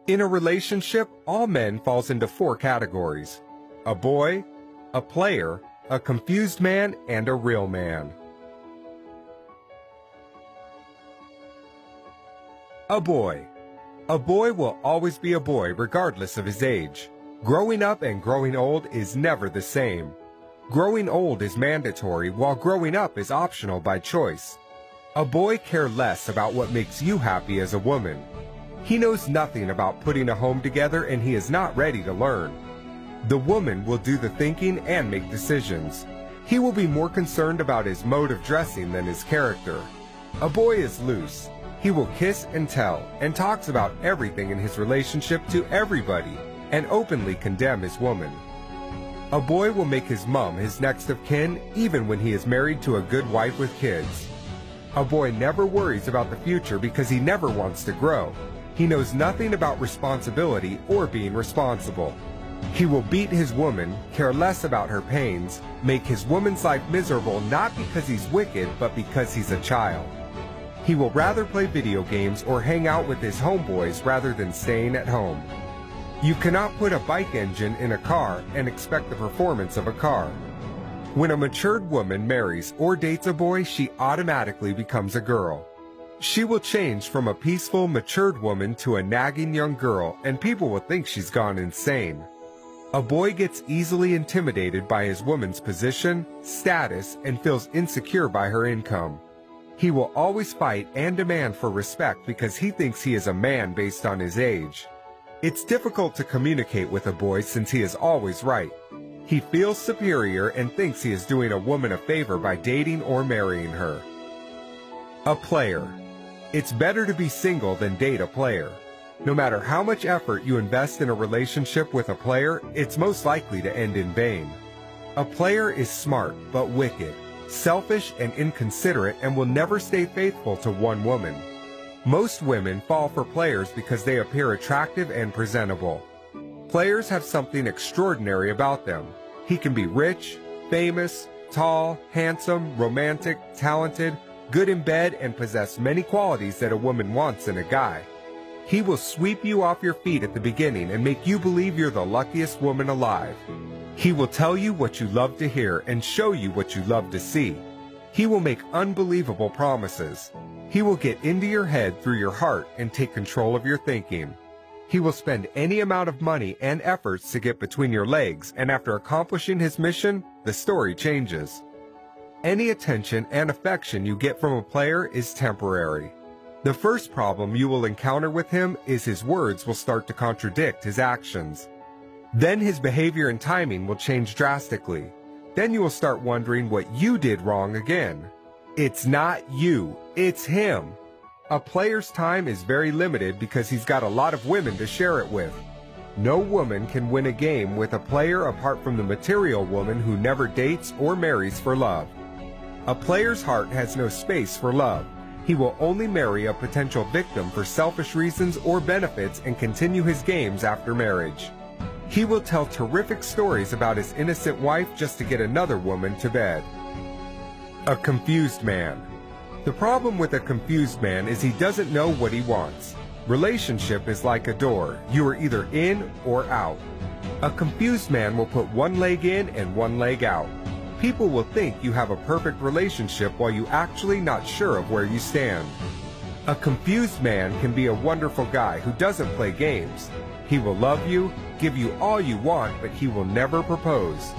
In a relationship, all men falls into 4 categories: a boy, a player, a confused man, and a real man. A boy. A boy will always be a boy regardless of his age. Growing up and growing old is never the same. Growing old is mandatory, while growing up is optional by choice. A boy cares less about what makes you happy as a woman. He knows nothing about putting a home together, and he is not ready to learn. The woman will do the thinking and make decisions. He will be more concerned about his mode of dressing than his character. A boy is loose. He will kiss and tell, and talks about everything in his relationship to everybody, and openly condemn his woman. A boy will make his mom his next of kin, even when he is married to a good wife with kids. A boy never worries about the future because he never wants to grow. He knows nothing about responsibility or being responsible. He will beat his woman, care less about her pains, make his woman's life miserable not because he's wicked, but because he's a child. He will rather play video games or hang out with his homeboys rather than staying at home. You cannot put a bike engine in a car and expect the performance of a car. When a matured woman marries or dates a boy, she automatically becomes a girl. She will change from a peaceful, matured woman to a nagging young girl, and people will think she's gone insane. A boy gets easily intimidated by his woman's position, status, and feels insecure by her income. He will always fight and demand for respect because he thinks he is a man based on his age. It's difficult to communicate with a boy since he is always right. He feels superior and thinks he is doing a woman a favor by dating or marrying her. A player. It's better to be single than date a player. No matter how much effort you invest in a relationship with a player, it's most likely to end in vain. A player is smart but wicked, selfish and inconsiderate, and will never stay faithful to one woman. Most women fall for players because they appear attractive and presentable. Players have something extraordinary about them. He can be rich, famous, tall, handsome, romantic, talented, good in bed, and possess many qualities that a woman wants in a guy. He will sweep you off your feet at the beginning and make you believe you're the luckiest woman alive. He will tell you what you love to hear and show you what you love to see. He will make unbelievable promises. He will get into your head through your heart and take control of your thinking. He will spend any amount of money and efforts to get between your legs, and after accomplishing his mission, the story changes. Any attention and affection you get from a player is temporary. The first problem you will encounter with him is his words will start to contradict his actions. Then his behavior and timing will change drastically. Then you will start wondering what you did wrong again. It's not you, it's him. A player's time is very limited because he's got a lot of women to share it with. No woman can win a game with a player apart from the material woman who never dates or marries for love. A player's heart has no space for love. He will only marry a potential victim for selfish reasons or benefits and continue his games after marriage. He will tell terrific stories about his innocent wife just to get another woman to bed. A confused man. The problem with a confused man is he doesn't know what he wants. Relationship is like a door. You are either in or out. A confused man will put one leg in and one leg out. People will think you have a perfect relationship while you actually not sure of where you stand. A confused man can be a wonderful guy who doesn't play games. He will love you, give you all you want, but he will never propose.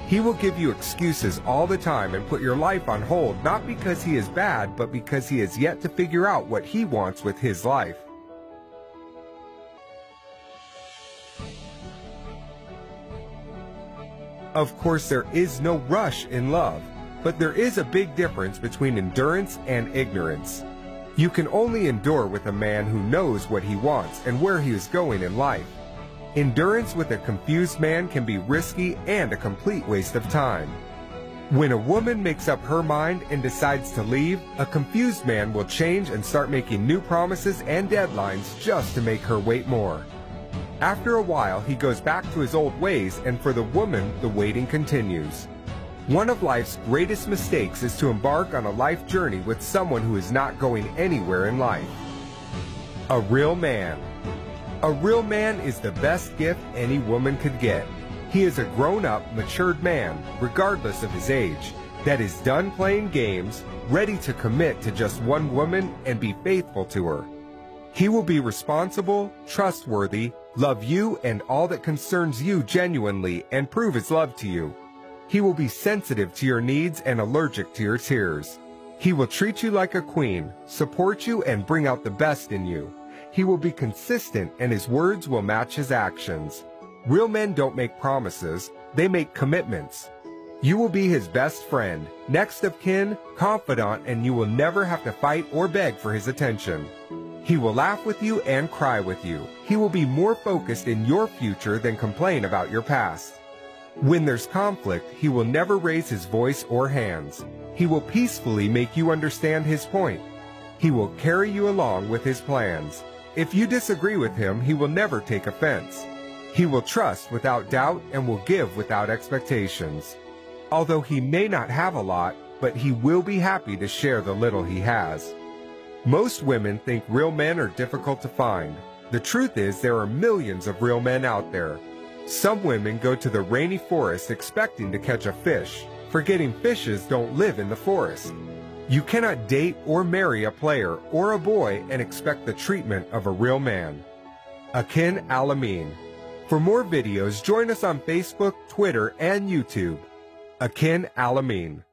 He will give you excuses all the time and put your life on hold, not because he is bad, but because he has yet to figure out what he wants with his life. Of course, there is no rush in love, but there is a big difference between endurance and ignorance. You can only endure with a man who knows what he wants and where he is going in life. Endurance with a confused man can be risky and a complete waste of time. When a woman makes up her mind and decides to leave, a confused man will change and start making new promises and deadlines just to make her wait more. After a while, he goes back to his old ways, and for the woman, the waiting continues. One of life's greatest mistakes is to embark on a life journey with someone who is not going anywhere in life. A real man. A real man is the best gift any woman could get. He is a grown-up, matured man, regardless of his age, that is done playing games, ready to commit to just one woman and be faithful to her. He will be responsible, trustworthy, love you and all that concerns you genuinely, and prove his love to you. He will be sensitive to your needs and allergic to your tears. He will treat you like a queen, support you, and bring out the best in you. He will be consistent, and his words will match his actions. Real men don't make promises, they make commitments. You will be his best friend, next of kin, confidant, and you will never have to fight or beg for his attention. He will laugh with you and cry with you. He will be more focused in your future than complain about your past. When there's conflict, he will never raise his voice or hands. He will peacefully make you understand his point. He will carry you along with his plans. If you disagree with him, he will never take offense. He will trust without doubt and will give without expectations. Although he may not have a lot, but he will be happy to share the little he has. Most women think real men are difficult to find. The truth is there are millions of real men out there. Some women go to the rainy forest expecting to catch a fish, forgetting fishes don't live in the forest. You cannot date or marry a player or a boy and expect the treatment of a real man. Akin Al-Amin. For more videos, join us on Facebook, Twitter, and YouTube. Akin Al-Amin.